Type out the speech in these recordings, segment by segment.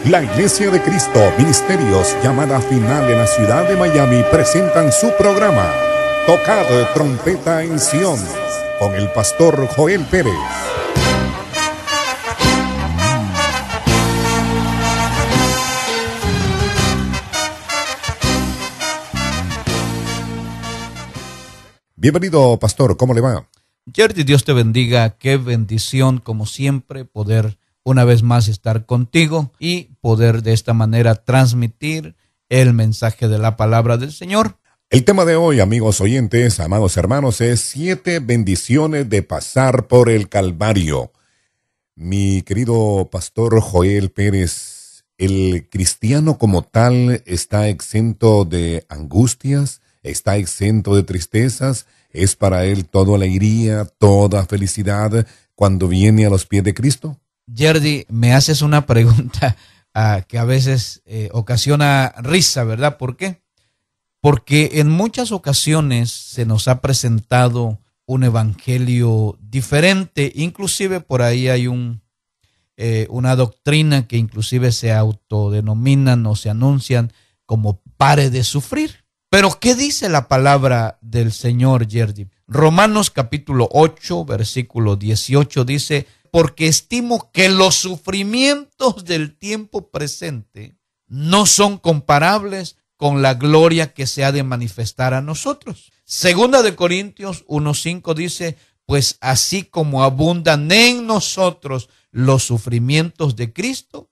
La Iglesia de Cristo, Ministerios Llamada Final en la ciudad de Miami presentan su programa Tocado de Trompeta en Sion con el pastor Joel Pérez. Bienvenido, pastor, ¿cómo le va? Jerry, Dios te bendiga, qué bendición como siempre poder una vez más estar contigo y poder de esta manera transmitir el mensaje de la palabra del Señor. El tema de hoy, amigos oyentes, amados hermanos, es 7 bendiciones de pasar por el Calvario. Mi querido pastor Joel Pérez, ¿el cristiano como tal está exento de angustias? ¿Está exento de tristezas? ¿Es para él toda alegría, toda felicidad cuando viene a los pies de Cristo? Jerry, me haces una pregunta que a veces ocasiona risa, ¿verdad? ¿Por qué? Porque en muchas ocasiones se nos ha presentado un evangelio diferente. Inclusive por ahí hay una doctrina que inclusive se autodenominan o se anuncian como pare de sufrir. Pero ¿qué dice la palabra del Señor, Jerry? Romanos capítulo 8, versículo 18 dice: porque estimo que los sufrimientos del tiempo presente no son comparables con la gloria que se ha de manifestar a nosotros. Segunda de Corintios 1:5 dice: pues así como abundan en nosotros los sufrimientos de Cristo,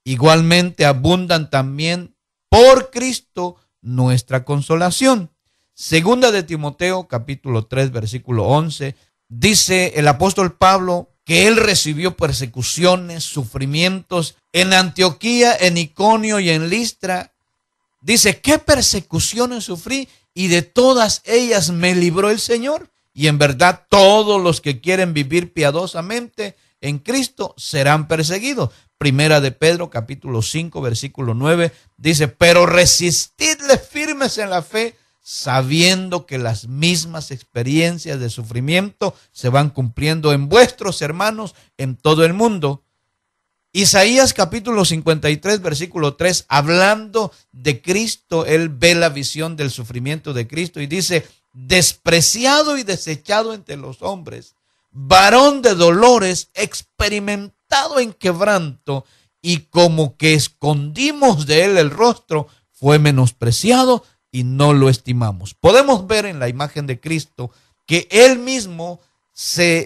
igualmente abundan también por Cristo nuestra consolación. Segunda de Timoteo capítulo 3 versículo 11 dice el apóstol Pablo que él recibió persecuciones, sufrimientos en Antioquía, en Iconio y en Listra. Dice: ¿qué persecuciones sufrí? Y de todas ellas me libró el Señor. Y en verdad todos los que quieren vivir piadosamente en Cristo serán perseguidos. Primera de Pedro capítulo 5 versículo 9 dice: pero resistidle firmes en la fe, sabiendo que las mismas experiencias de sufrimiento se van cumpliendo en vuestros hermanos en todo el mundo. Isaías capítulo 53 versículo 3, hablando de Cristo, él ve la visión del sufrimiento de Cristo y dice: despreciado y desechado entre los hombres, varón de dolores, experimentado en quebranto, y como que escondimos de él el rostro, fue menospreciado y no lo estimamos. Podemos ver en la imagen de Cristo que él mismo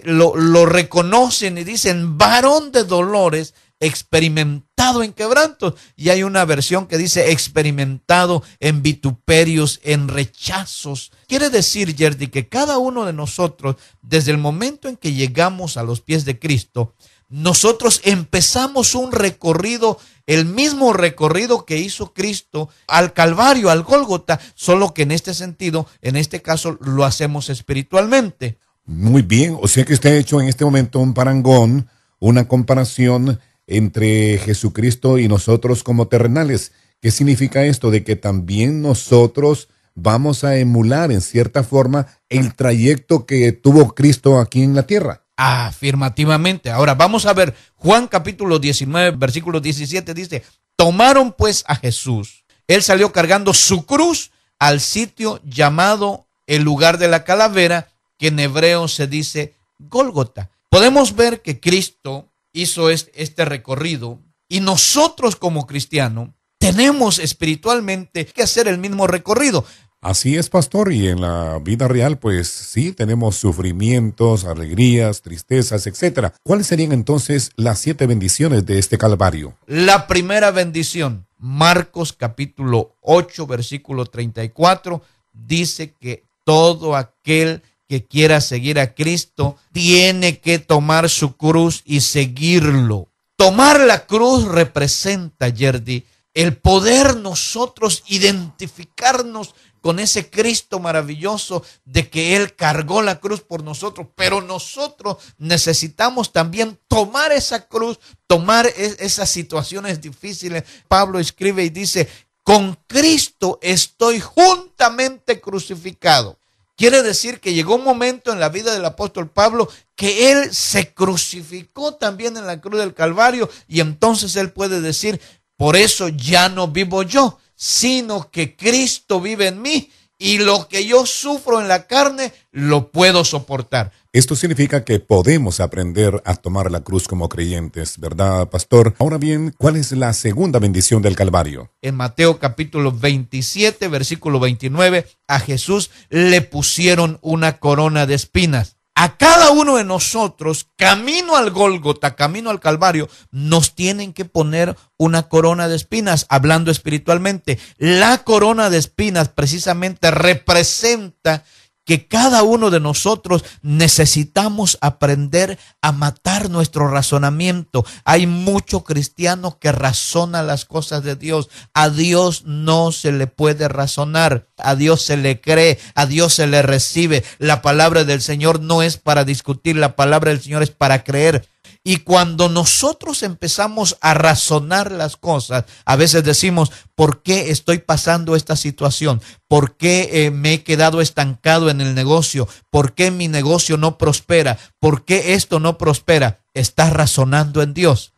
lo reconocen y dicen: varón de dolores, experimentado en quebrantos. Y hay una versión que dice: experimentado en vituperios, en rechazos. Quiere decir, Jerry, que cada uno de nosotros, desde el momento en que llegamos a los pies de Cristo, nosotros empezamos un recorrido, el mismo recorrido que hizo Cristo al Calvario, al Gólgota, solo que en este sentido, en este caso, lo hacemos espiritualmente. Muy bien, o sea que usted ha hecho en este momento un parangón, una comparación entre Jesucristo y nosotros como terrenales. ¿Qué significa esto? De que también nosotros vamos a emular en cierta forma el trayecto que tuvo Cristo aquí en la tierra. Afirmativamente. Ahora vamos a ver Juan capítulo 19, versículo 17 dice: tomaron pues a Jesús. Él salió cargando su cruz al sitio llamado el lugar de la calavera, que en hebreo se dice Gólgota. Podemos ver que Cristo hizo este recorrido y nosotros como cristianos tenemos espiritualmente que hacer el mismo recorrido. Así es, pastor, y en la vida real, pues sí, tenemos sufrimientos, alegrías, tristezas, etcétera. ¿Cuáles serían entonces las 7 bendiciones de este Calvario? La primera bendición, Marcos capítulo 8, versículo 34, dice que todo aquel que quiera seguir a Cristo tiene que tomar su cruz y seguirlo. Tomar la cruz representa, Jerry, el poder nosotros identificarnos con ese Cristo maravilloso de que Él cargó la cruz por nosotros, pero nosotros necesitamos también tomar esa cruz, tomar esas situaciones difíciles. Pablo escribe y dice: con Cristo estoy juntamente crucificado. Quiere decir que llegó un momento en la vida del apóstol Pablo que él se crucificó también en la cruz del Calvario, y entonces él puede decir: Por eso ya no vivo yo, sino que Cristo vive en mí, y lo que yo sufro en la carne lo puedo soportar. Esto significa que podemos aprender a tomar la cruz como creyentes, ¿verdad, pastor? Ahora bien, ¿cuál es la segunda bendición del Calvario? En Mateo capítulo 27, versículo 29, a Jesús le pusieron una corona de espinas. A cada uno de nosotros, camino al Gólgota, camino al Calvario, nos tienen que poner una corona de espinas, hablando espiritualmente. La corona de espinas precisamente representa que cada uno de nosotros necesitamos aprender a matar nuestro razonamiento. Hay mucho cristiano que razona las cosas de Dios. A Dios no se le puede razonar. A Dios se le cree, a Dios se le recibe. La palabra del Señor no es para discutir, la palabra del Señor es para creer. Y cuando nosotros empezamos a razonar las cosas, a veces decimos, ¿por qué estoy pasando esta situación? ¿Por qué me he quedado estancado en el negocio? ¿Por qué mi negocio no prospera? ¿Por qué esto no prospera? Estás razonando en Dios.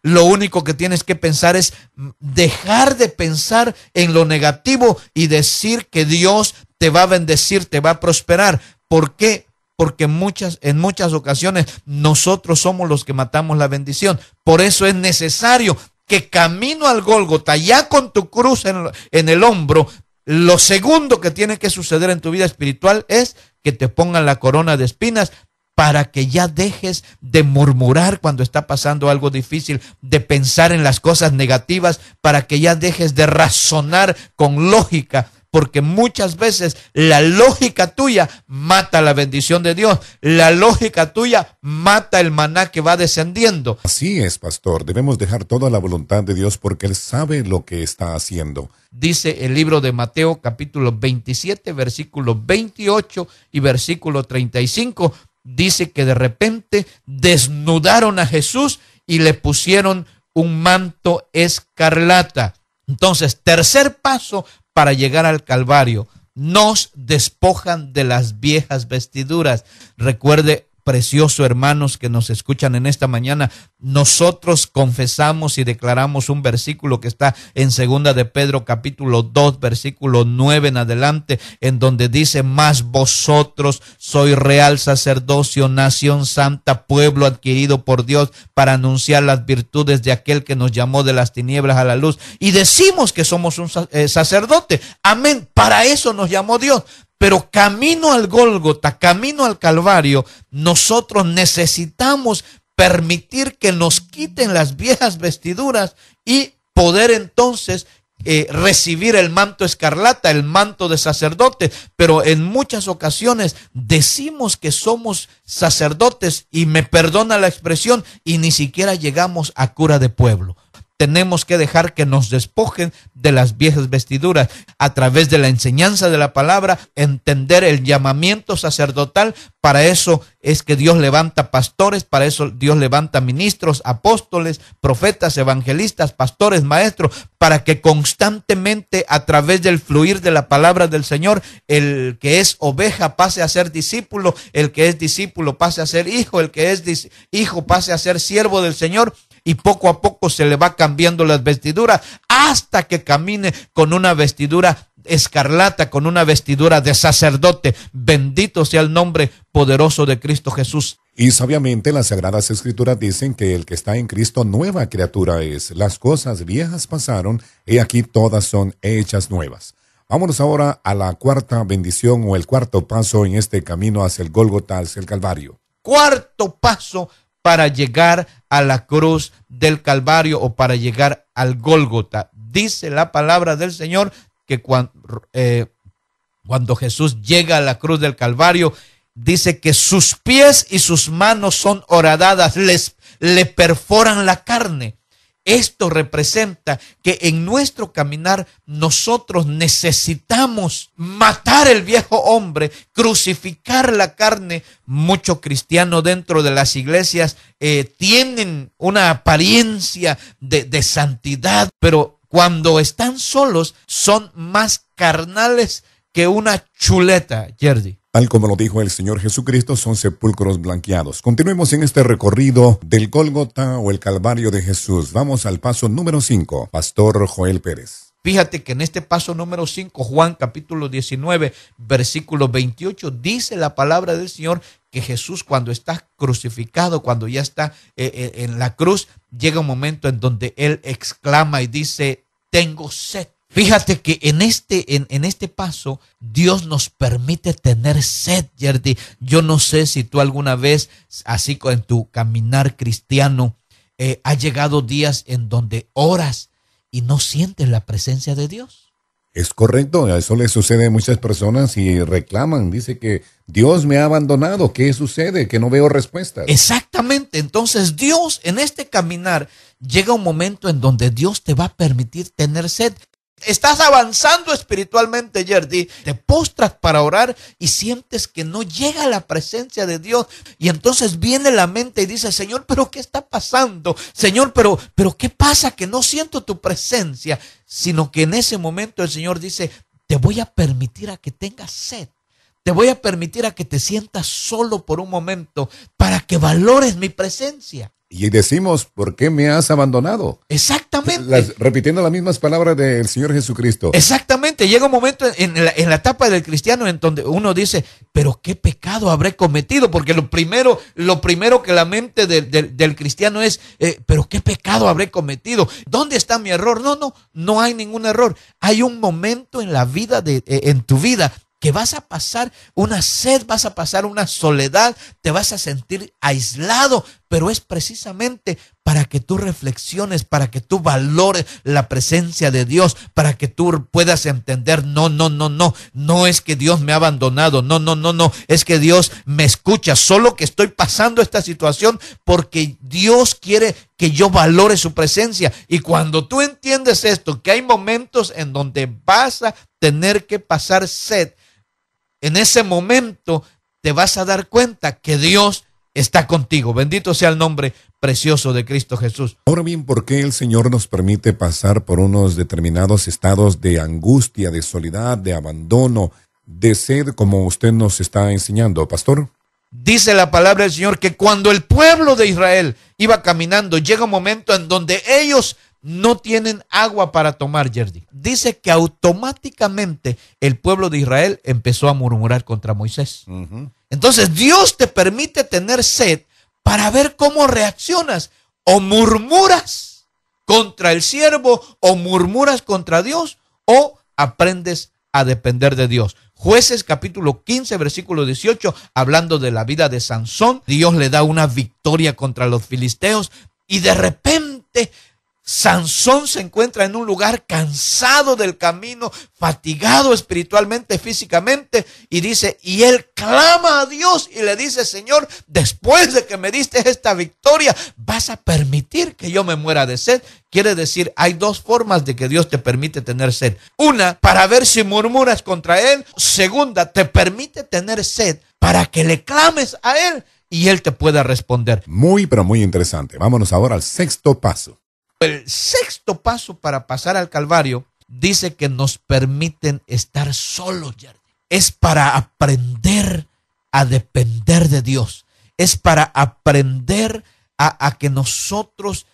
Lo único que tienes que pensar es dejar de pensar en lo negativo y decir que Dios te va a bendecir, te va a prosperar. ¿Por qué? Porque en muchas ocasiones nosotros somos los que matamos la bendición. Por eso es necesario que camino al Gólgota, ya con tu cruz en el hombro, lo segundo que tiene que suceder en tu vida espiritual es que te pongan la corona de espinas, para que ya dejes de murmurar cuando está pasando algo difícil, de pensar en las cosas negativas, para que ya dejes de razonar con lógica. Porque muchas veces la lógica tuya mata la bendición de Dios. La lógica tuya mata el maná que va descendiendo. Así es, pastor. Debemos dejar toda la voluntad de Dios porque Él sabe lo que está haciendo. Dice el libro de Mateo capítulo 27, versículo 28 y versículo 35. Dice que de repente desnudaron a Jesús y le pusieron un manto escarlata. Entonces, tercer paso para llegar al Calvario, nos despojan de las viejas vestiduras. Recuerde, precioso hermanos que nos escuchan en esta mañana, nosotros confesamos y declaramos un versículo que está en 2 de Pedro capítulo 2, versículo 9 en adelante, en donde dice, mas vosotros sois real sacerdocio, nación santa, pueblo adquirido por Dios, para anunciar las virtudes de aquel que nos llamó de las tinieblas a la luz. Y decimos que somos un sacerdote. Amén. Para eso nos llamó Dios. Pero camino al Gólgota, camino al Calvario, nosotros necesitamos permitir que nos quiten las viejas vestiduras y poder entonces recibir el manto escarlata, el manto de sacerdote. Pero en muchas ocasiones decimos que somos sacerdotes, y me perdona la expresión, y ni siquiera llegamos a cura de pueblo. Tenemos que dejar que nos despojen de las viejas vestiduras a través de la enseñanza de la palabra, entender el llamamiento sacerdotal. Para eso es que Dios levanta pastores, para eso Dios levanta ministros, apóstoles, profetas, evangelistas, pastores, maestros, para que constantemente a través del fluir de la palabra del Señor, el que es oveja pase a ser discípulo, el que es discípulo pase a ser hijo, el que es hijo pase a ser siervo del Señor. Y poco a poco se le va cambiando las vestiduras hasta que camine con una vestidura escarlata, con una vestidura de sacerdote. Bendito sea el nombre poderoso de Cristo Jesús. Y sabiamente las Sagradas Escrituras dicen que el que está en Cristo nueva criatura es. Las cosas viejas pasaron, y aquí todas son hechas nuevas. Vámonos ahora a la cuarta bendición, o el cuarto paso en este camino hacia el Gólgota, hacia el Calvario. Cuarto paso para llegar a la cruz del Calvario, o para llegar al Gólgota. Dice la palabra del Señor que cuando Jesús llega a la cruz del Calvario, dice que sus pies y sus manos son horadadas, le perforan la carne. Esto representa que en nuestro caminar nosotros necesitamos matar el viejo hombre, crucificar la carne. Muchos cristianos dentro de las iglesias tienen una apariencia de santidad, pero cuando están solos son más carnales que una chuleta, Yerdy. Tal como lo dijo el Señor Jesucristo, son sepulcros blanqueados. Continuemos en este recorrido del Gólgota o el Calvario de Jesús. Vamos al paso número 5. Pastor Joel Pérez. Fíjate que en este paso número 5, Juan capítulo 19, versículo 28, dice la palabra del Señor que Jesús, cuando está crucificado, cuando ya está en la cruz, llega un momento en donde Él exclama y dice: tengo sed. Fíjate que en este paso Dios nos permite tener sed, Yerdy. Yo no sé si tú alguna vez, así en tu caminar cristiano, ha llegado días en donde oras y no sientes la presencia de Dios. Es correcto, eso le sucede a muchas personas y reclaman, dice que Dios me ha abandonado. ¿Qué sucede? Que no veo respuestas. Exactamente, entonces Dios en este caminar llega un momento en donde Dios te va a permitir tener sed. Estás avanzando espiritualmente, Yerdy. Te postras para orar y sientes que no llega la presencia de Dios. Y entonces viene la mente y dice: Señor, ¿pero qué está pasando? Señor, pero ¿qué pasa? Que no siento tu presencia. Sino que en ese momento el Señor dice: te voy a permitir a que tengas sed. Te voy a permitir a que te sientas solo por un momento para que valores mi presencia. Y decimos: ¿por qué me has abandonado? Exactamente. Repitiendo las mismas palabras del Señor Jesucristo. Exactamente. Llega un momento en la etapa del cristiano en donde uno dice: ¿pero qué pecado habré cometido? Porque lo primero que la mente del cristiano es: ¿pero qué pecado habré cometido? ¿Dónde está mi error? No hay ningún error. Hay un momento en la vida, en tu vida, que vas a pasar una sed, vas a pasar una soledad, te vas a sentir aislado, pero es precisamente para que tú reflexiones, para que tú valores la presencia de Dios, para que tú puedas entender: no es que Dios me ha abandonado, no, es que Dios me escucha, solo que estoy pasando esta situación porque Dios quiere que yo valore su presencia. Y cuando tú entiendes esto, que hay momentos en donde vas a tener que pasar sed, en ese momento te vas a dar cuenta que Dios está contigo. Bendito sea el nombre precioso de Cristo Jesús. Ahora bien, ¿por qué el Señor nos permite pasar por unos determinados estados de angustia, de soledad, de abandono, de sed, como usted nos está enseñando, pastor? Dice la palabra del Señor que cuando el pueblo de Israel iba caminando, llega un momento en donde ellos no tienen agua para tomar, Yerdy. Dice que automáticamente el pueblo de Israel empezó a murmurar contra Moisés. Entonces Dios te permite tener sed para ver cómo reaccionas. O murmuras contra el siervo, o murmuras contra Dios, o aprendes a depender de Dios. Jueces capítulo 15, versículo 18, hablando de la vida de Sansón. Dios le da una victoria contra los filisteos y de repente Sansón se encuentra en un lugar cansado del camino, fatigado espiritualmente, físicamente, y dice, y él clama a Dios y le dice: Señor, después de que me diste esta victoria, ¿vas a permitir que yo me muera de sed? Quiere decir, hay dos formas de que Dios te permite tener sed. Una, para ver si murmuras contra Él. Segunda, te permite tener sed para que le clames a Él y Él te pueda responder. Muy, pero muy interesante. Vámonos ahora al sexto paso. El sexto paso para pasar al Calvario dice que nos permiten estar solos, Yerdy. Es para aprender a depender de Dios. Es para aprender a que nosotros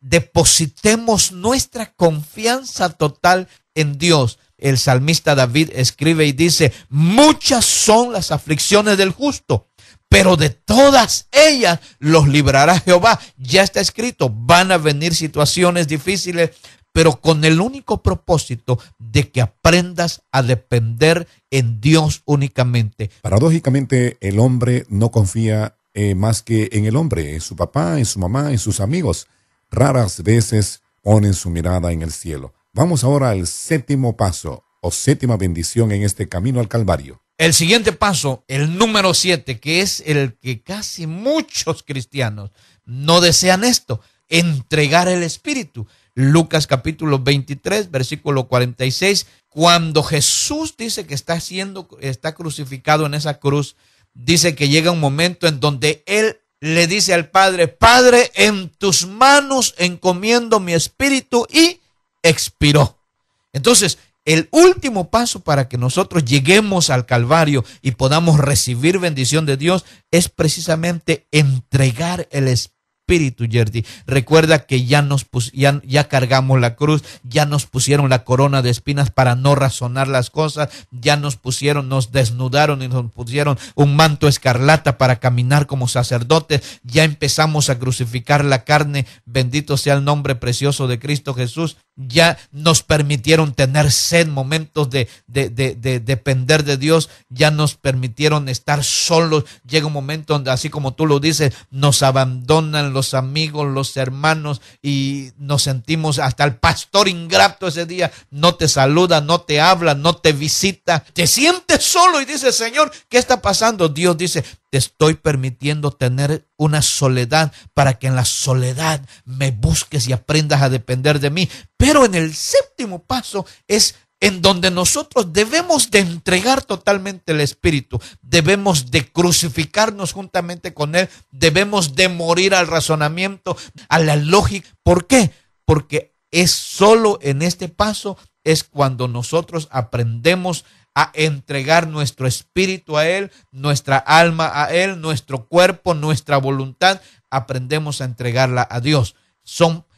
depositemos nuestra confianza total en Dios. El salmista David escribe y dice: muchas son las aflicciones del justo, pero de todas ellas los librará Jehová. Ya está escrito, van a venir situaciones difíciles, pero con el único propósito de que aprendas a depender en Dios únicamente. Paradójicamente, el hombre no confía más que en el hombre, en su papá, en su mamá, en sus amigos. Raras veces ponen su mirada en el cielo. Vamos ahora al séptimo paso o séptima bendición en este camino al Calvario. El siguiente paso, el número 7, que es el que casi muchos cristianos no desean esto: entregar el Espíritu. Lucas capítulo 23, versículo 46, cuando Jesús dice que está crucificado en esa cruz, dice que llega un momento en donde Él le dice al Padre: Padre, en tus manos encomiendo mi espíritu, y expiró. Entonces, el último paso para que nosotros lleguemos al Calvario y podamos recibir bendición de Dios es precisamente entregar el Espíritu, Yerdy. Recuerda que ya cargamos la cruz, ya nos pusieron la corona de espinas para no razonar las cosas, ya nos desnudaron y nos pusieron un manto escarlata para caminar como sacerdotes, ya empezamos a crucificar la carne, bendito sea el nombre precioso de Cristo Jesús. Ya nos permitieron tener sed, momentos de depender de Dios, ya nos permitieron estar solos. Llega un momento donde, así como tú lo dices, nos abandonan los amigos, los hermanos, y nos sentimos, hasta el pastor ingrato ese día no te saluda, no te habla, no te visita, te sientes solo y dices: Señor, ¿qué está pasando? Dios dice: te estoy permitiendo tener una soledad para que en la soledad me busques y aprendas a depender de mí. Pero en el séptimo paso es en donde nosotros debemos de entregar totalmente el Espíritu, debemos de crucificarnos juntamente con Él, debemos de morir al razonamiento, a la lógica. ¿Por qué? Porque es solo en este paso es cuando nosotros aprendemos a entregar nuestro espíritu a Él, nuestra alma a Él, nuestro cuerpo, nuestra voluntad, aprendemos a entregarla a Dios.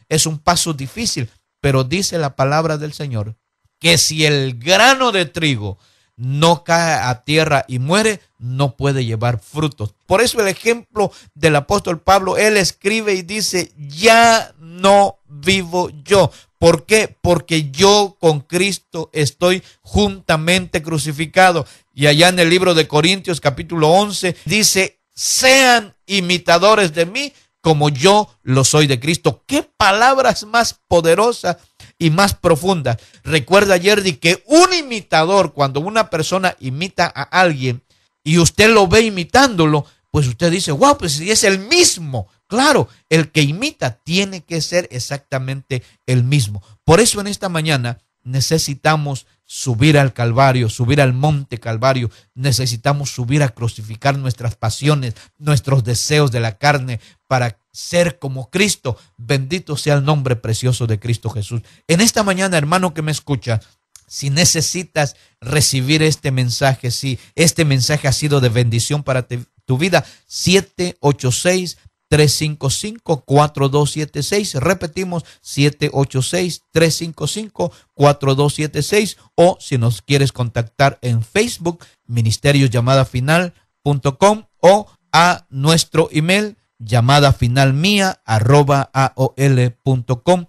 Es un paso difícil, pero dice la palabra del Señor que si el grano de trigo no cae a tierra y muere, no puede llevar frutos. Por eso el ejemplo del apóstol Pablo, él escribe y dice: ya no vivo yo. ¿Por qué? Porque yo con Cristo estoy juntamente crucificado. Y allá en el libro de Corintios capítulo 11 dice: sean imitadores de mí como yo lo soy de Cristo. ¿Qué palabras más poderosas y más profundas? Recuerda, Yerdy, que un imitador, cuando una persona imita a alguien y usted lo ve imitándolo, pues usted dice: wow, pues si es el mismo. Claro, el que imita tiene que ser exactamente el mismo. Por eso en esta mañana necesitamos subir al Calvario, subir al monte Calvario. Necesitamos subir a crucificar nuestras pasiones, nuestros deseos de la carne, para ser como Cristo. Bendito sea el nombre precioso de Cristo Jesús. En esta mañana, hermano que me escucha, si necesitas recibir este mensaje, si este mensaje ha sido de bendición para tu vida, 786-355-4276. Repetimos, 786-355-4276. O si nos quieres contactar en Facebook, ministeriosLlamadaFinal.com, o a nuestro email, llamadafinalmia@aol.com.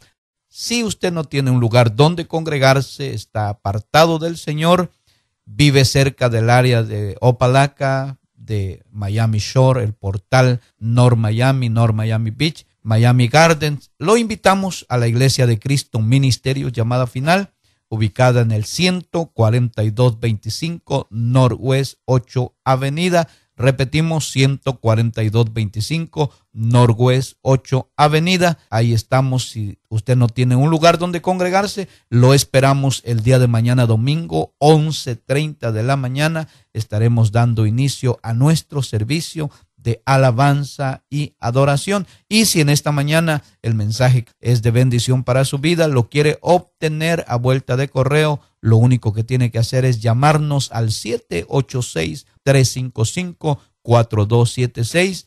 Si usted no tiene un lugar donde congregarse, está apartado del Señor, vive cerca del área de Opalaca, de Miami Shore, el portal North Miami Beach, Miami Gardens, lo invitamos a la Iglesia de Cristo Ministerio Llamada Final, ubicada en el 14225 Northwest 8 Avenida. Repetimos, 14225 Northwest 8 Avenida. Ahí estamos. Si usted no tiene un lugar donde congregarse, lo esperamos el día de mañana, domingo, 11:30 de la mañana. Estaremos dando inicio a nuestro servicio de alabanza y adoración. Y si en esta mañana el mensaje es de bendición para su vida, lo quiere obtener a vuelta de correo, lo único que tiene que hacer es llamarnos al 786-355-4276,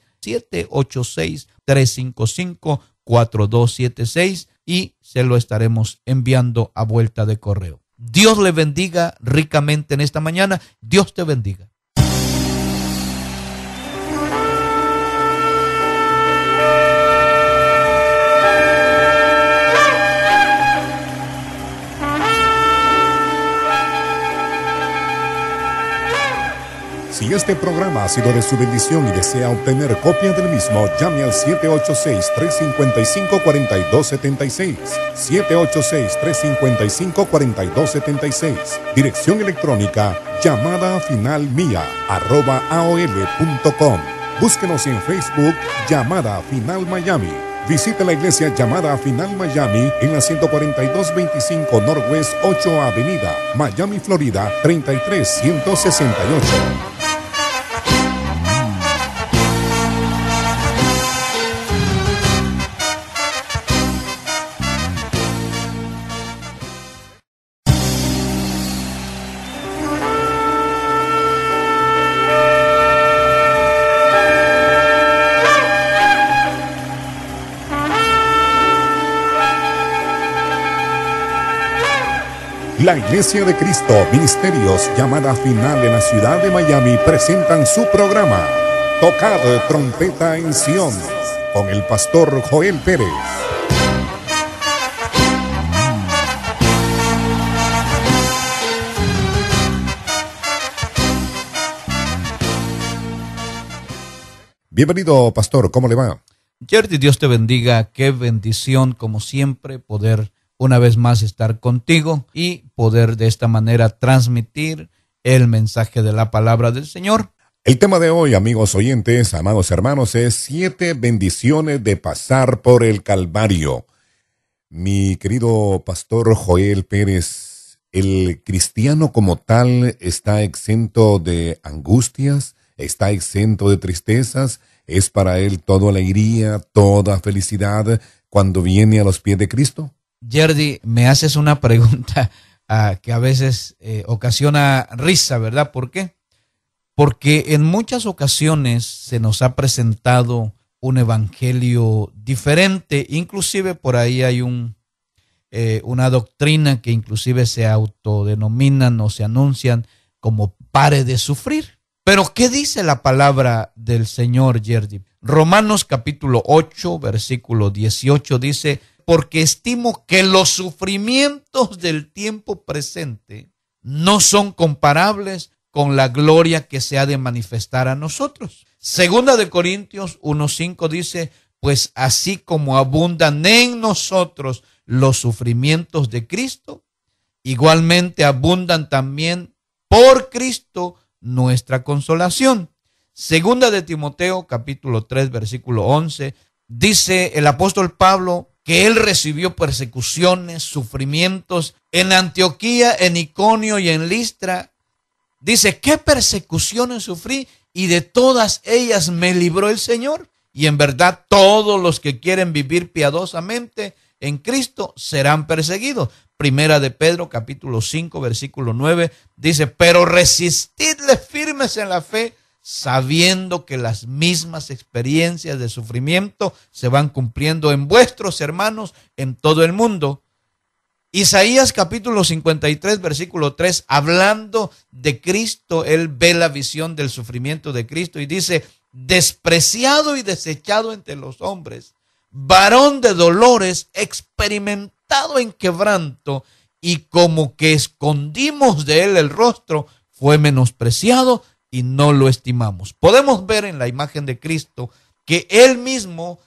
786-355-4276, y se lo estaremos enviando a vuelta de correo. Dios le bendiga ricamente en esta mañana. Dios te bendiga. Si este programa ha sido de su bendición y desea obtener copia del mismo, llame al 786-355-4276. 786-355-4276. Dirección electrónica llamadafinalmia@aol.com. Búsquenos en Facebook, Llamada Final Miami. Visite la iglesia Llamada Final Miami en la 14225 Northwest 8 Avenida, Miami, Florida, 33168. La Iglesia de Cristo, Ministerios Llamada Final en la ciudad de Miami presentan su programa Tocad Trompeta en Sion con el pastor Joel Pérez. Bienvenido, pastor, ¿cómo le va? Jerry, Dios te bendiga, qué bendición como siempre poder una vez más estar contigo y poder de esta manera transmitir el mensaje de la palabra del Señor. El tema de hoy, amigos oyentes, amados hermanos, es 7 bendiciones de pasar por el Calvario. Mi querido pastor Joel Pérez, ¿el cristiano como tal está exento de angustias? ¿Está exento de tristezas? ¿Es para él toda alegría, toda felicidad cuando viene a los pies de Cristo? Jerry, me haces una pregunta que a veces ocasiona risa, ¿verdad? ¿Por qué? Porque en muchas ocasiones se nos ha presentado un evangelio diferente. Inclusive por ahí hay una doctrina que inclusive se autodenominan o se anuncian como pare de sufrir. Pero ¿qué dice la palabra del Señor, Jerry? Romanos capítulo 8, versículo 18 dice: porque estimo que los sufrimientos del tiempo presente no son comparables con la gloria que se ha de manifestar a nosotros. Segunda de Corintios 1:5 dice: pues así como abundan en nosotros los sufrimientos de Cristo, igualmente abundan también por Cristo nuestra consolación. Segunda de Timoteo capítulo 3 versículo 11 dice el apóstol Pablo que él recibió persecuciones, sufrimientos en Antioquía, en Iconio y en Listra. Dice: ¿qué persecuciones sufrí? Y de todas ellas me libró el Señor. Y en verdad todos los que quieren vivir piadosamente en Cristo serán perseguidos. Primera de Pedro capítulo 5 versículo 9 dice: pero resistidle firmes en la fe, sabiendo que las mismas experiencias de sufrimiento se van cumpliendo en vuestros hermanos en todo el mundo. Isaías capítulo 53 versículo 3, hablando de Cristo, él ve la visión del sufrimiento de Cristo y dice: despreciado y desechado entre los hombres, varón de dolores, experimentado en quebranto, y como que escondimos de él el rostro, fue menospreciado y no lo estimamos. Podemos ver en la imagen de Cristo que él mismo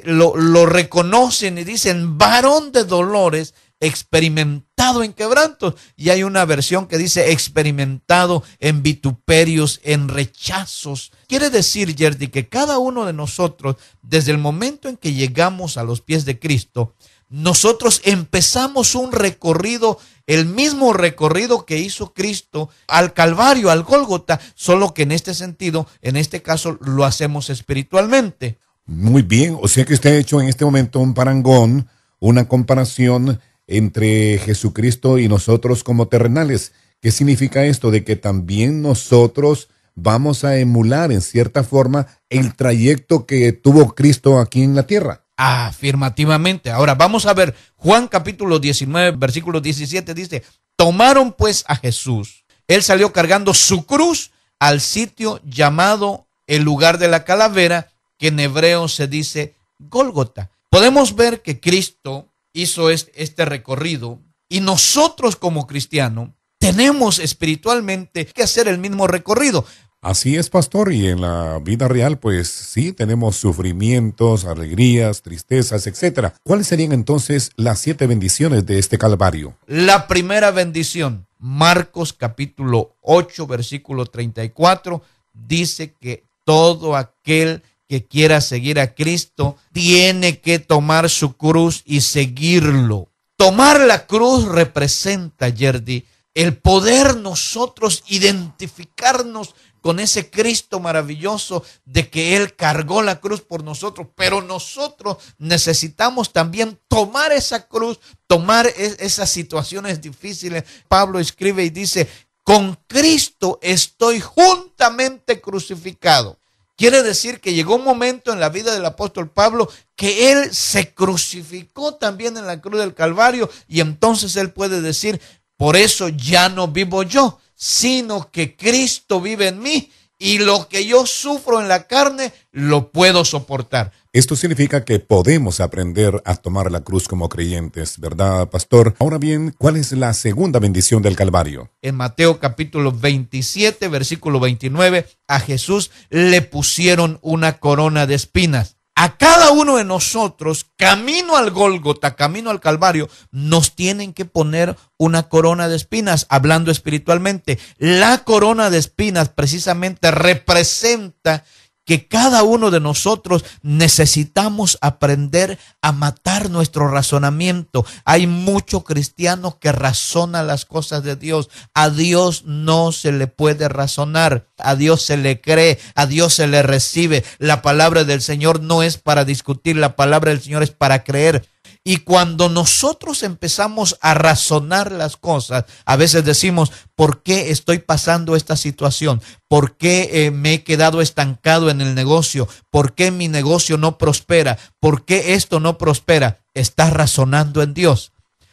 lo reconocen y dicen: varón de dolores, experimentado en quebrantos. Y hay una versión que dice: experimentado en vituperios, en rechazos. Quiere decir, Jerry, que cada uno de nosotros, desde el momento en que llegamos a los pies de Cristo, nosotros empezamos un recorrido, el mismo recorrido que hizo Cristo al Calvario, al Gólgota, solo que en este sentido, en este caso, lo hacemos espiritualmente. Muy bien, o sea que usted ha hecho en este momento un parangón, una comparación entre Jesucristo y nosotros como terrenales. ¿Qué significa esto? De que también nosotros vamos a emular en cierta forma el trayecto que tuvo Cristo aquí en la tierra. Afirmativamente. Ahora vamos a ver Juan capítulo 19, versículo 17 dice: tomaron pues a Jesús. Él salió cargando su cruz al sitio llamado el lugar de la calavera, que en hebreo se dice Gólgota. Podemos ver que Cristo hizo este recorrido y nosotros como cristianos tenemos espiritualmente que hacer el mismo recorrido. Así es, pastor, y en la vida real, pues sí, tenemos sufrimientos, alegrías, tristezas, etcétera. ¿Cuáles serían entonces las 7 bendiciones de este Calvario? La primera bendición, Marcos capítulo 8, versículo 34, dice que todo aquel que quiera seguir a Cristo tiene que tomar su cruz y seguirlo. Tomar la cruz representa, Jerry, el poder nosotros identificarnos con ese Cristo maravilloso de que Él cargó la cruz por nosotros, pero nosotros necesitamos también tomar esa cruz, tomar esas situaciones difíciles. Pablo escribe y dice: con Cristo estoy juntamente crucificado. Quiere decir que llegó un momento en la vida del apóstol Pablo que él se crucificó también en la cruz del Calvario, y entonces él puede decir: Por eso ya no vivo yo, sino que Cristo vive en mí, y lo que yo sufro en la carne lo puedo soportar. Esto significa que podemos aprender a tomar la cruz como creyentes, ¿verdad, pastor? Ahora bien, ¿cuál es la segunda bendición del Calvario? En Mateo capítulo 27, versículo 29, a Jesús le pusieron una corona de espinas. A cada uno de nosotros, camino al Gólgota, camino al Calvario, nos tienen que poner una corona de espinas, hablando espiritualmente. La corona de espinas precisamente representa que cada uno de nosotros necesitamos aprender a matar nuestro razonamiento. Hay muchos cristianos que razonan las cosas de Dios. A Dios no se le puede razonar. A Dios se le cree, a Dios se le recibe. La palabra del Señor no es para discutir, la palabra del Señor es para creer. Y cuando nosotros empezamos a razonar las cosas, a veces decimos, ¿por qué estoy pasando esta situación? ¿Por qué me he quedado estancado en el negocio? ¿Por qué mi negocio no prospera? ¿Por qué esto no prospera? Estás razonando en Dios.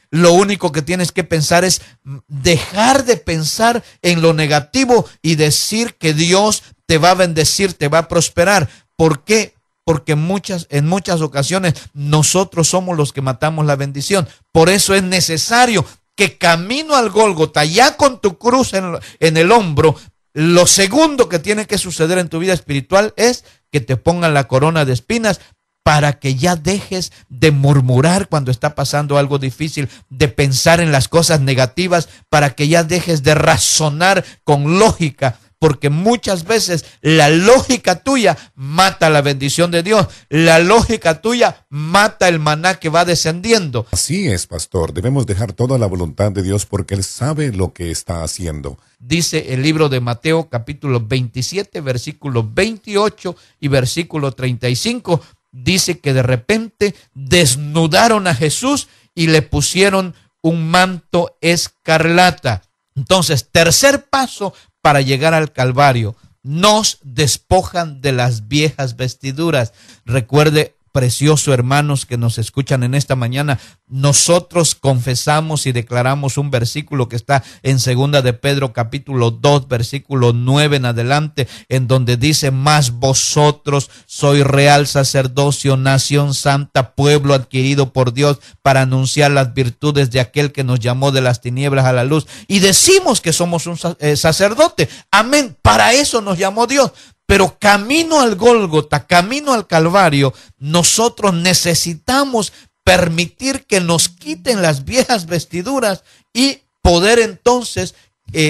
Lo único que tienes que pensar es dejar de pensar en lo negativo y decir que Dios te va a bendecir, te va a prosperar. ¿Por qué? Porque en muchas ocasiones nosotros somos los que matamos la bendición. Por eso es necesario que camino al Gólgota, ya con tu cruz en el hombro, lo segundo que tiene que suceder en tu vida espiritual es que te pongan la corona de espinas, para que ya dejes de murmurar cuando está pasando algo difícil, de pensar en las cosas negativas, para que ya dejes de razonar con lógica. Porque muchas veces la lógica tuya mata la bendición de Dios. La lógica tuya mata el maná que va descendiendo. Así es, pastor. Debemos dejar toda la voluntad de Dios porque Él sabe lo que está haciendo. Dice el libro de Mateo capítulo 27, versículo 28 y versículo 35. Dice que de repente desnudaron a Jesús y le pusieron un manto escarlata. Entonces, tercer paso para llegar al Calvario, nos despojan de las viejas vestiduras. Recuerde, precioso hermanos que nos escuchan en esta mañana, nosotros confesamos y declaramos un versículo que está en 2 de Pedro capítulo 2 versículo 9 en adelante, en donde dice: mas vosotros sois real sacerdocio, nación santa, pueblo adquirido por Dios, para anunciar las virtudes de aquel que nos llamó de las tinieblas a la luz. Y decimos que somos un sacerdote. Amén. Para eso nos llamó Dios. Pero camino al Gólgota, camino al Calvario, nosotros necesitamos permitir que nos quiten las viejas vestiduras y poder entonces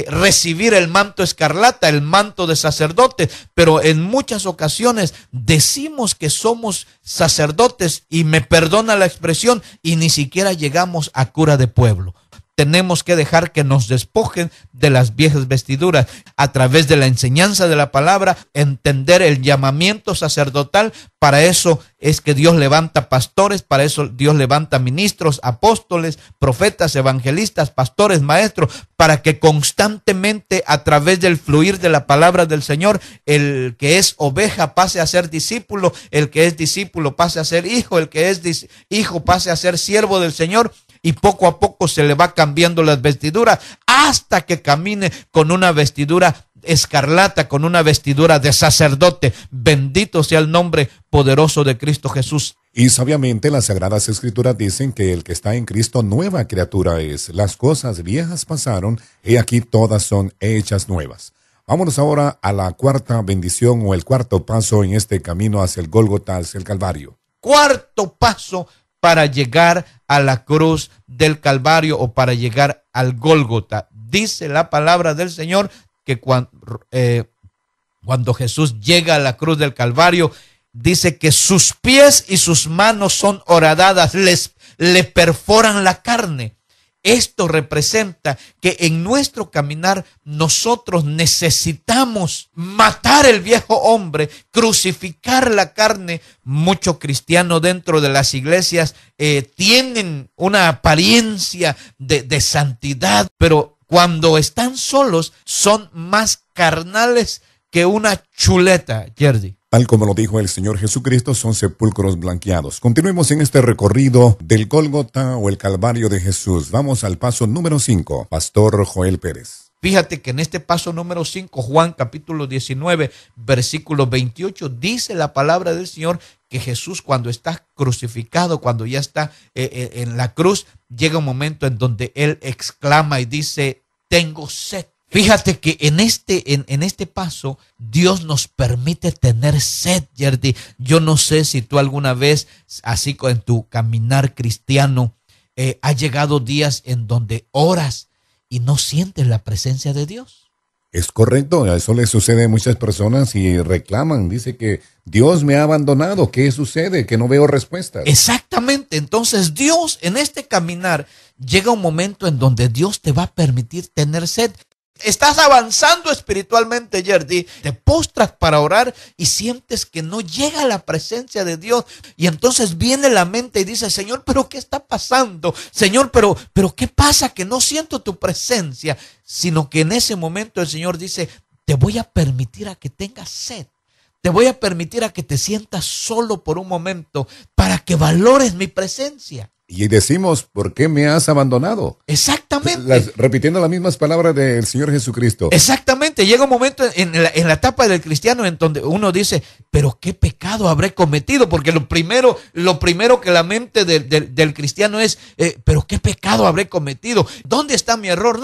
recibir el manto escarlata, el manto de sacerdote. Pero en muchas ocasiones decimos que somos sacerdotes, y me perdona la expresión, y ni siquiera llegamos a cura de pueblo. Tenemos que dejar que nos despojen de las viejas vestiduras a través de la enseñanza de la palabra, entender el llamamiento sacerdotal. Para eso es que Dios levanta pastores, para eso Dios levanta ministros, apóstoles, profetas, evangelistas, pastores, maestros, para que constantemente a través del fluir de la palabra del Señor, el que es oveja pase a ser discípulo, el que es discípulo pase a ser hijo, el que es hijo pase a ser siervo del Señor. Y poco a poco se le va cambiando las vestiduras hasta que camine con una vestidura escarlata, con una vestidura de sacerdote. Bendito sea el nombre poderoso de Cristo Jesús. Y sabiamente las Sagradas Escrituras dicen que el que está en Cristo nueva criatura es. Las cosas viejas pasaron, y aquí todas son hechas nuevas. Vámonos ahora a la cuarta bendición, o el cuarto paso en este camino hacia el Gólgota, hacia el Calvario. Cuarto paso para llegar a la cruz del Calvario, o para llegar al Gólgota. Dice la palabra del Señor que cuando Jesús llega a la cruz del Calvario, dice que sus pies y sus manos son horadadas, le perforan la carne. Esto representa que en nuestro caminar nosotros necesitamos matar el viejo hombre, crucificar la carne. Muchos cristianos dentro de las iglesias tienen una apariencia de santidad, pero cuando están solos son más carnales que una chuleta, Yerdy. Tal como lo dijo el Señor Jesucristo, son sepulcros blanqueados. Continuemos en este recorrido del Gólgota o el Calvario de Jesús. Vamos al paso número 5. Pastor Joel Pérez. Fíjate que en este paso número 5, Juan capítulo 19, versículo 28, dice la palabra del Señor que Jesús, cuando está crucificado, cuando ya está en la cruz, llega un momento en donde Él exclama y dice: tengo sed. Fíjate que en este paso Dios nos permite tener sed, Yerdy. Yo no sé si tú alguna vez, así en tu caminar cristiano, ha llegado días en donde oras y no sientes la presencia de Dios. Es correcto, a eso le sucede a muchas personas y reclaman, dice que Dios me ha abandonado. ¿Qué sucede? Que no veo respuestas. Exactamente, entonces Dios en este caminar llega un momento en donde Dios te va a permitir tener sed. Estás avanzando espiritualmente, Yerdy, te postras para orar y sientes que no llega la presencia de Dios, y entonces viene la mente y dice: Señor, ¿pero qué está pasando? Señor, pero ¿qué pasa? Que no siento tu presencia. Sino que en ese momento el Señor dice: te voy a permitir a que tengas sed. Te voy a permitir a que te sientas solo por un momento para que valores mi presencia. Y decimos: ¿por qué me has abandonado? Exactamente. Repitiendo las mismas palabras del Señor Jesucristo. Exactamente. Llega un momento en la etapa del cristiano en donde uno dice: pero ¿qué pecado habré cometido? Porque lo primero que la mente del cristiano es: pero ¿qué pecado habré cometido? ¿Dónde está mi error?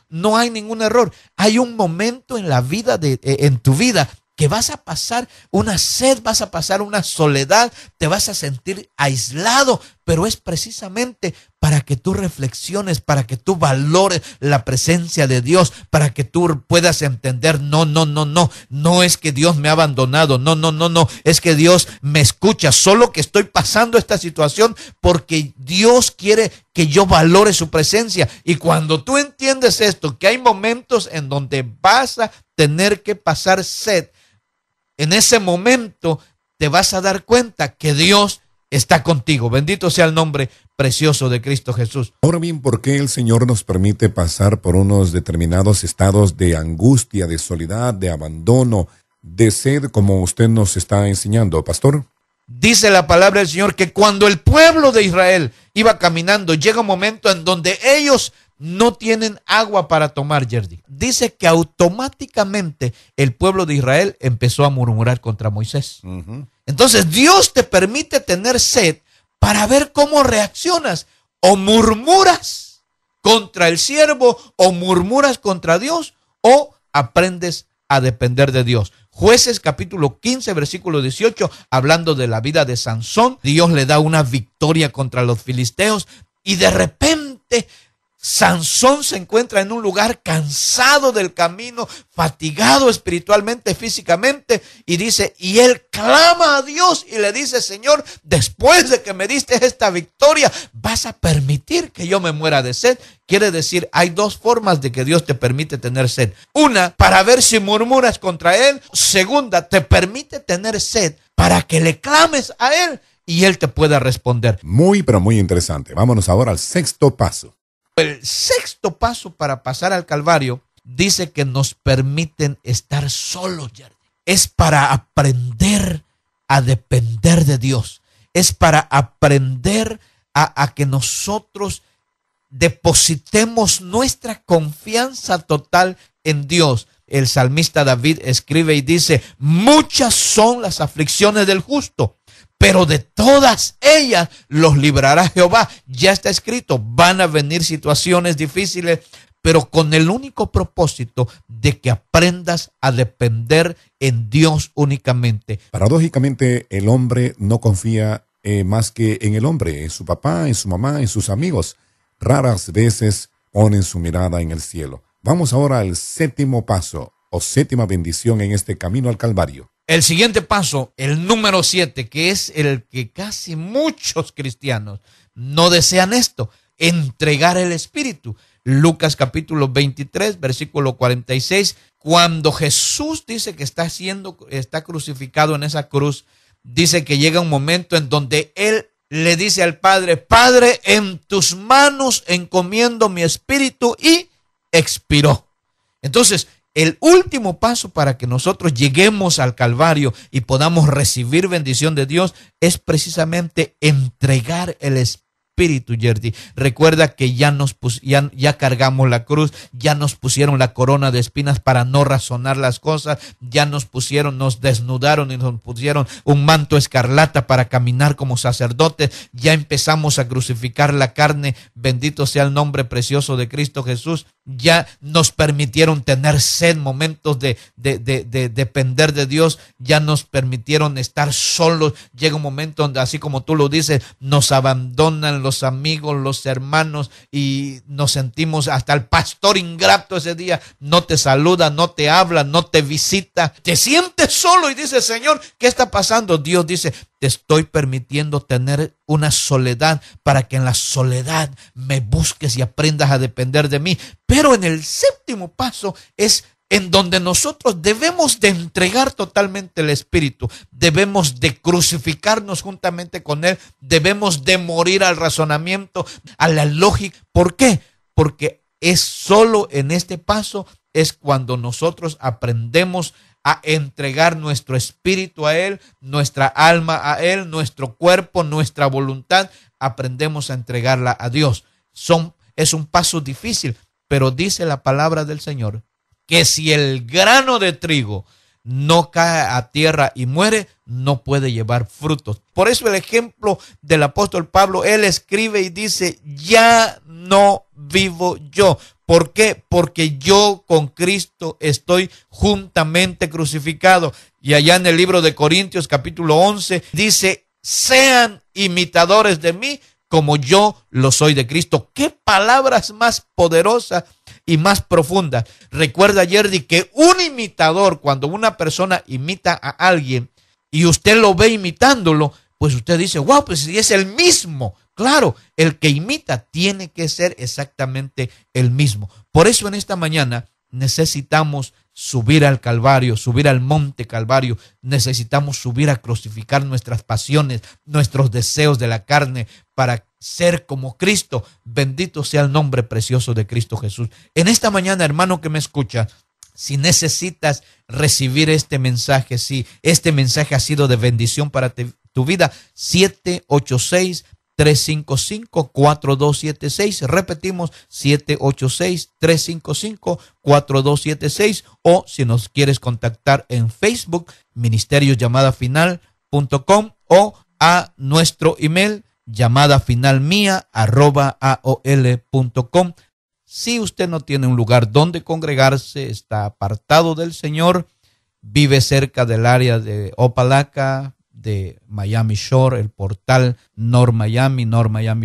No hay ningún error. Hay un momento en la vida, en tu vida, que vas a pasar una sed, vas a pasar una soledad, te vas a sentir aislado, pero es precisamente para que tú reflexiones, para que tú valores la presencia de Dios, para que tú puedas entender: no es que Dios me ha abandonado, no, es que Dios me escucha, solo que estoy pasando esta situación porque Dios quiere que yo valore su presencia. Y cuando tú entiendes esto, que hay momentos en donde vas a tener que pasar sed, en ese momento te vas a dar cuenta que Dios está contigo. Bendito sea el nombre precioso de Cristo Jesús. Ahora bien, ¿por qué el Señor nos permite pasar por unos determinados estados de angustia, de soledad, de abandono, de sed, como usted nos está enseñando, pastor? Dice la palabra del Señor que cuando el pueblo de Israel iba caminando, llega un momento en donde ellos no tienen agua para tomar, Yerdy. Dice que automáticamente el pueblo de Israel empezó a murmurar contra Moisés. Entonces Dios te permite tener sed para ver cómo reaccionas. O murmuras contra el siervo, o murmuras contra Dios, o aprendes a depender de Dios. Jueces capítulo 15, versículo 18, hablando de la vida de Sansón. Dios le da una victoria contra los filisteos y de repente Sansón se encuentra en un lugar cansado del camino, fatigado espiritualmente, físicamente, y dice, y él clama a Dios y le dice: Señor, después de que me diste esta victoria, ¿vas a permitir que yo me muera de sed? Quiere decir, hay dos formas de que Dios te permite tener sed. Una, para ver si murmuras contra Él. Segunda, te permite tener sed para que le clames a Él y Él te pueda responder. Muy, pero muy interesante. Vámonos ahora al sexto paso. El sexto paso para pasar al Calvario dice que nos permiten estar solos, Yerdy. Es para aprender a depender de Dios. Es para aprender a que nosotros depositemos nuestra confianza total en Dios. El salmista David escribe y dice: muchas son las aflicciones del justo, pero de todas ellas los librará Jehová. Ya está escrito, van a venir situaciones difíciles, pero con el único propósito de que aprendas a depender en Dios únicamente. Paradójicamente, el hombre no confía más que en el hombre, en su papá, en su mamá, en sus amigos. Raras veces ponen su mirada en el cielo. Vamos ahora al séptimo paso o séptima bendición en este camino al Calvario. El siguiente paso, el número 7, que es el que casi muchos cristianos no desean esto: entregar el Espíritu. Lucas capítulo 23, versículo 46, cuando Jesús dice que está crucificado en esa cruz, dice que llega un momento en donde Él le dice al Padre: Padre, en tus manos encomiendo mi espíritu, y expiró. Entonces, el último paso para que nosotros lleguemos al Calvario y podamos recibir bendición de Dios es precisamente entregar el Espíritu, Yerdy. Recuerda que ya cargamos la cruz, ya nos pusieron la corona de espinas para no razonar las cosas, ya nos desnudaron y nos pusieron un manto escarlata para caminar como sacerdotes, ya empezamos a crucificar la carne, bendito sea el nombre precioso de Cristo Jesús, ya nos permitieron tener sed, momentos de depender de Dios, ya nos permitieron estar solos, llega un momento donde, así como tú lo dices, nos abandonan los amigos, los hermanos, y nos sentimos, hasta el pastor ingrato ese día no te saluda, no te habla, no te visita, te sientes solo y dices, Señor, ¿qué está pasando? Dios dice, te estoy permitiendo tener una soledad para que en la soledad me busques y aprendas a depender de mí. Pero en el séptimo paso es en donde nosotros debemos de entregar totalmente el Espíritu, debemos de crucificarnos juntamente con Él, debemos de morir al razonamiento, a la lógica. ¿Por qué? Porque es solo en este paso es cuando nosotros aprendemos a entregar nuestro espíritu a Él, nuestra alma a Él, nuestro cuerpo, nuestra voluntad, aprendemos a entregarla a Dios. Es un paso difícil, pero dice la palabra del Señor que si el grano de trigo no cae a tierra y muere, no puede llevar frutos. Por eso el ejemplo del apóstol Pablo, él escribe y dice, ya no vivo yo. ¿Por qué? Porque yo con Cristo estoy juntamente crucificado. Y allá en el libro de Corintios capítulo 11 dice, sean imitadores de mí como yo lo soy de Cristo. ¿Qué palabras más poderosas y más profundas? Recuerda, Yerdy, que un imitador, cuando una persona imita a alguien y usted lo ve imitándolo, pues usted dice, wow, pues si es el mismo. Claro, el que imita tiene que ser exactamente el mismo. Por eso en esta mañana necesitamos subir al Calvario, subir al monte Calvario. Necesitamos subir a crucificar nuestras pasiones, nuestros deseos de la carne para ser como Cristo. Bendito sea el nombre precioso de Cristo Jesús. En esta mañana, hermano que me escucha, si necesitas recibir este mensaje, si este mensaje ha sido de bendición para tu vida, 786-355-4276. Repetimos, 786-355-4276. O si nos quieres contactar en Facebook, ministeriosLlamadaFinal.com, o a nuestro email, llamadafinalmia@aol.com. Si usted no tiene un lugar donde congregarse, está apartado del Señor, vive cerca del área de Opalaca, de Miami Shore, el portal North Miami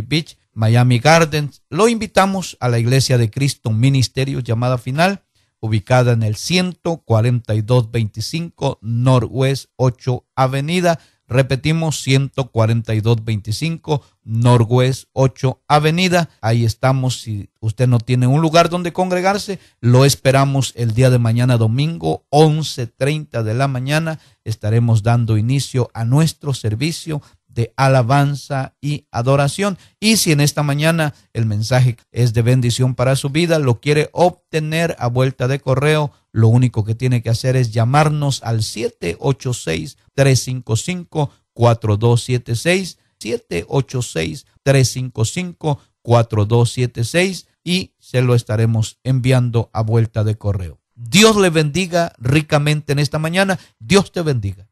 Beach, Miami Gardens, lo invitamos a la Iglesia de Cristo Ministerios Llamada Final, ubicada en el 14225 Northwest 8 Avenida. Repetimos, 14225 Northwest 8 Avenida. Ahí estamos. Si usted no tiene un lugar donde congregarse, lo esperamos el día de mañana, domingo, 11:30 de la mañana. Estaremos dando inicio a nuestro servicio de alabanza y adoración. Y si en esta mañana el mensaje es de bendición para su vida, lo quiere obtener a vuelta de correo, lo único que tiene que hacer es llamarnos al 786-355-4276, 786-355-4276, y se lo estaremos enviando a vuelta de correo. Dios le bendiga ricamente en esta mañana. Dios te bendiga.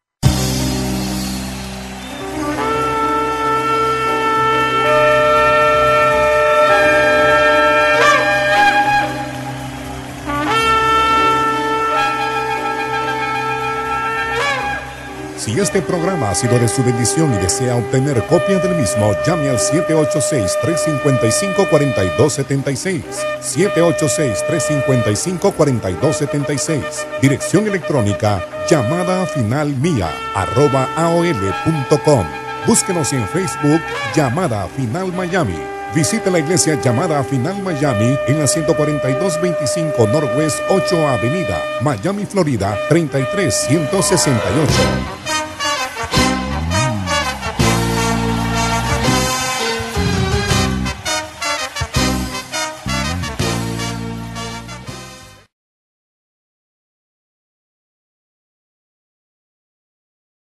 Si este programa ha sido de su bendición y desea obtener copia del mismo, llame al 786-355-4276. 786-355-4276. Dirección electrónica llamadafinalmia@aol.com. Búsquenos en Facebook, Llamada Final Miami. Visite la iglesia Llamada Final Miami en la 14225 Northwest 8 Avenida, Miami, Florida, 33168.